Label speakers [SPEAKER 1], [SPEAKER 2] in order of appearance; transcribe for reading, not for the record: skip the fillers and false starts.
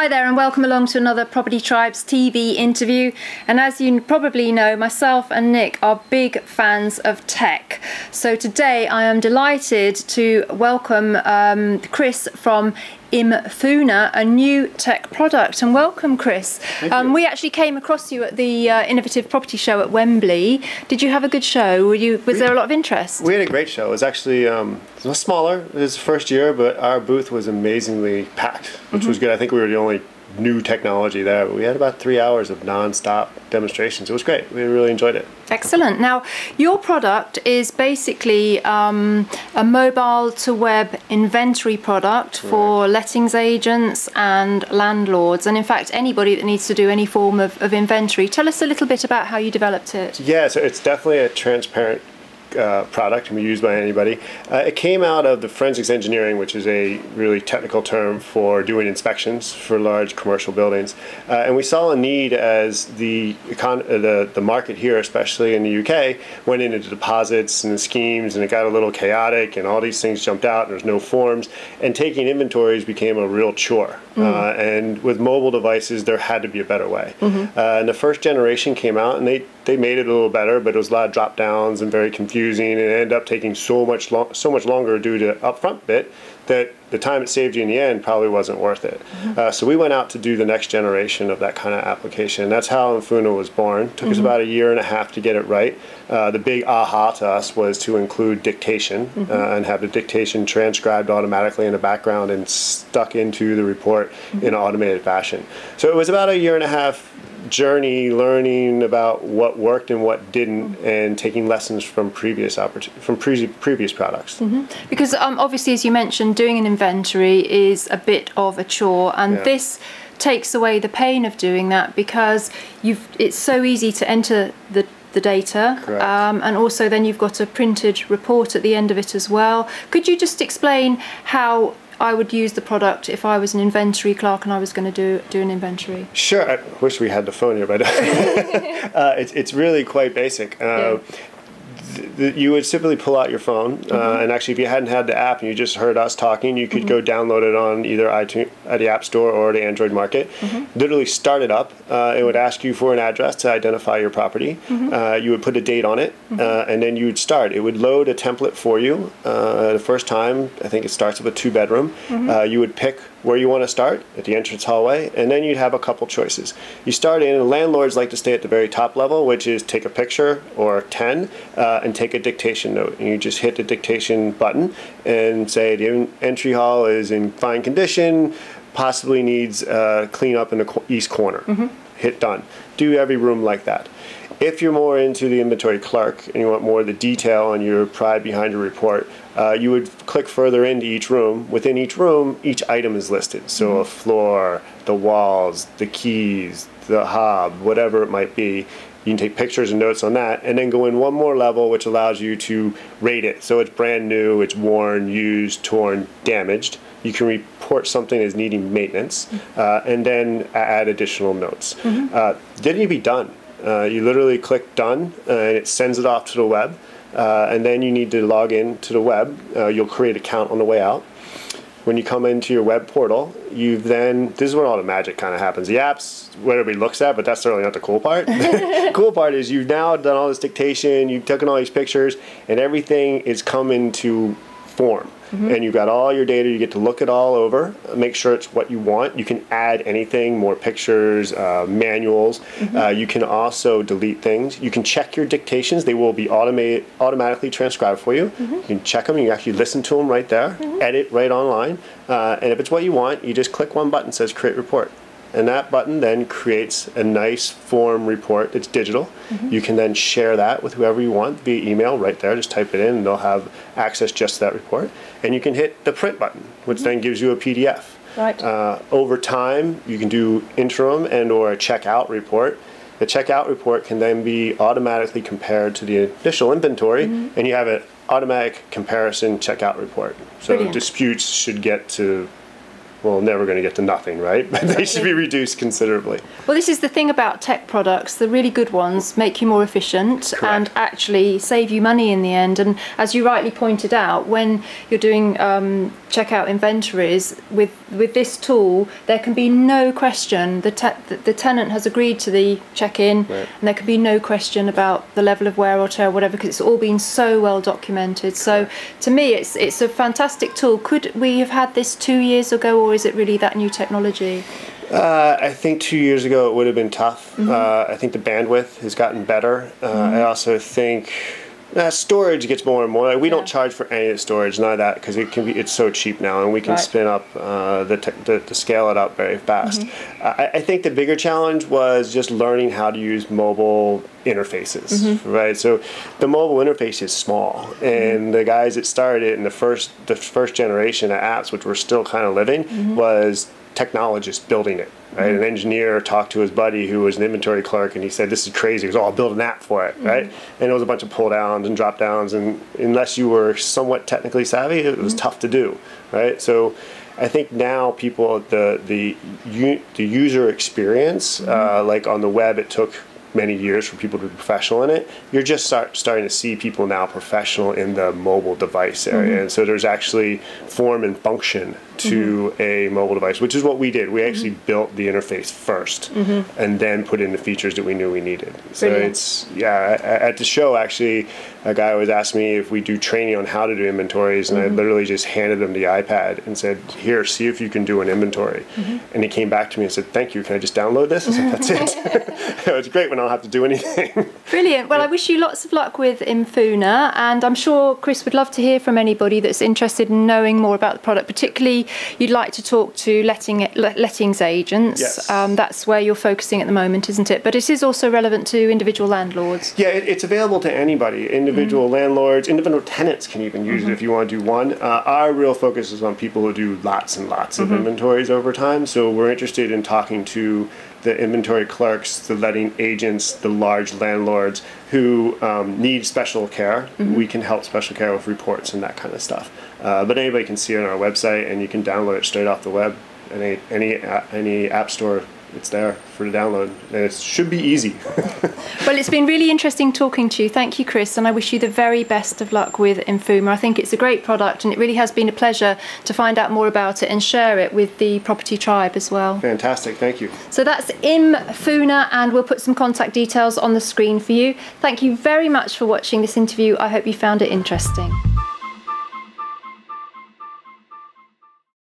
[SPEAKER 1] Hi there and welcome along to another Property Tribes TV interview. And as you probably know, myself and Nick are big fans of tech. So today I am delighted to welcome Chris from Imfuna, a new tech product. And welcome, Chris. We actually came across you at the Innovative Property Show at Wembley. Did you have a good show? Was there a lot of interest?
[SPEAKER 2] We had a great show. It was actually it was smaller. It was the first year, but our booth was amazingly packed, which was good. I think we were the only new technology there, but we had about 3 hours of non-stop demonstrations. It was great. We really enjoyed it.
[SPEAKER 1] Excellent. Now, your product is basically a mobile to web inventory product for lettings agents and landlords, and in fact anybody that needs to do any form of inventory. Tell us a little bit about how you developed it.
[SPEAKER 2] Yeah, so it's definitely a transparent product, can be used by anybody. It came out of the forensics engineering, which is a really technical term for doing inspections for large commercial buildings. And we saw a need as the market here, especially in the UK, went into deposits and schemes, and it got a little chaotic, and all these things jumped out, and there's no forms, and taking inventories became a real chore. And with mobile devices, there had to be a better way. And the first generation came out, and they made it a little better, but it was a lot of drop downs and very confusing, and it ended up taking so much longer due to upfront bit that the time it saved you in the end probably wasn't worth it. So we went out to do the next generation of that kind of application. That's how Imfuna was born. Took us about 1.5 years to get it right. The big aha to us was to include dictation and have the dictation transcribed automatically in the background and stuck into the report in an automated fashion. So it was about 1.5 years journey learning about what worked and what didn't, and taking lessons from previous products.
[SPEAKER 1] Because obviously, as you mentioned, doing an inventory is a bit of a chore, and this takes away the pain of doing that, because it's so easy to enter the data, and also then you've got a printed report at the end of it as well. Could you just explain how I would use the product if I was an inventory clerk and I was going to do an inventory?
[SPEAKER 2] Sure. I wish we had the phone here, but it's really quite basic. You would simply pull out your phone, and actually if you hadn't had the app and you just heard us talking, you could go download it on either iTunes, the App Store, or the Android market. Literally start it up. It would ask you for an address to identify your property. You would put a date on it, and then you would start. It would load a template for you. The first time, I think it starts with a 2-bedroom. You would pick where you want to start, at the entrance hallway, and then you'd have a couple choices. You start in, and landlords like to stay at the very top level, which is take a picture or 10 and take a dictation note. And you just hit the dictation button and say the entry hall is in fine condition, possibly needs cleanup in the east corner. Hit done. Do every room like that. If you're more into the inventory clerk and you want more of the detail on your pride behind your report, you would click further into each room. Within each room, each item is listed. So a floor, the walls, the keys, the hob, whatever it might be. You can take pictures and notes on that, and then go in one more level, which allows you to rate it. So it's brand new, it's worn, used, torn, damaged. You can report something as needing maintenance, and then add additional notes. Then you'd be done. You literally click done, and it sends it off to the web, and then you need to log in to the web. You'll create an account on the way out. When you come into your web portal, this is when all the magic kind of happens. The app's what everybody looks at, but that's certainly not the cool part. The cool part is you've now done all this dictation, you've taken all these pictures, and everything is coming to form. And you've got all your data. You get to look it all over, make sure it's what you want. You can add anything, more pictures, manuals. You can also delete things. You can check your dictations. They will be automatically transcribed for you. You can check them. You can actually listen to them right there, edit right online. And if it's what you want, you just click one button that says Create Report. And that button then creates a nice form report that's digital. You can then share that with whoever you want via email right there. Just type it in and they'll have access just to that report. And you can hit the print button, which then gives you a PDF. Over time, you can do interim and or a checkout report. The checkout report can then be automatically compared to the initial inventory, and you have an automatic comparison checkout report. So disputes should get to well, never going to get to nothing, right? But they should be reduced considerably.
[SPEAKER 1] Well, this is the thing about tech products. The really good ones make you more efficient.
[SPEAKER 2] Correct.
[SPEAKER 1] And actually save you money in the end. And as you rightly pointed out, when you're doing checkout inventories with this tool, there can be no question the tenant has agreed to the check-in,
[SPEAKER 2] right,
[SPEAKER 1] and there can be no question about the level of wear or tear or whatever, because it's all been so well documented. So to me, it's a fantastic tool. Could we have had this 2 years ago, or is it really that new technology?
[SPEAKER 2] I think 2 years ago it would have been tough. I think the bandwidth has gotten better. I also think storage gets more and more. Like, we don't charge for any of the storage, none of that, because it's so cheap now, and we can spin up to scale it up very fast. I think the bigger challenge was just learning how to use mobile interfaces, right? So the mobile interface is small, and the guys that started it in the first generation of apps, which were still kind of living, was technologists building it. Right? An engineer talked to his buddy who was an inventory clerk, and he said, "This is crazy." He goes, "Oh, I'll build an app for it." Right? And it was a bunch of pull downs and drop downs, and unless you were somewhat technically savvy, it was tough to do. Right? So I think now people, the user experience, like on the web, it took many years for people to be professional in it. You're just starting to see people now professional in the mobile device area. And so there's actually form and function to a mobile device, which is what we did. We actually built the interface first and then put in the features that we knew we needed. So it's, at the show, actually, a guy was asking me if we do training on how to do inventories, and I literally just handed him the iPad and said, "Here, see if you can do an inventory." And he came back to me and said, "Thank you, can I just download this?" I said, "That's it." It's great when I don't have to do anything.
[SPEAKER 1] Brilliant. Well, I wish you lots of luck with Imfuna, and I'm sure Chris would love to hear from anybody that's interested in knowing more about the product. Particularly, you'd like to talk to lettings agents.
[SPEAKER 2] Yes.
[SPEAKER 1] That's where you're focusing at the moment, isn't it? But it is also relevant to individual landlords.
[SPEAKER 2] Yeah, it's available to anybody. Individual landlords, individual tenants can even use it if you want to do one. Our real focus is on people who do lots and lots of inventories over time. So we're interested in talking to the inventory clerks, the letting agents, the large landlords who need special care. We can help special care with reports and that kind of stuff. But anybody can see it on our website, and you can download it straight off the web. Any app store, it's there for the download, and it should be easy.
[SPEAKER 1] Well, it's been really interesting talking to you. Thank you, Chris, and I wish you the very best of luck with Imfuna. I think it's a great product, and it really has been a pleasure to find out more about it and share it with the property tribe as well.
[SPEAKER 2] Fantastic, thank you.
[SPEAKER 1] So that's Imfuna, and we'll put some contact details on the screen for you. Thank you very much for watching this interview. I hope you found it interesting.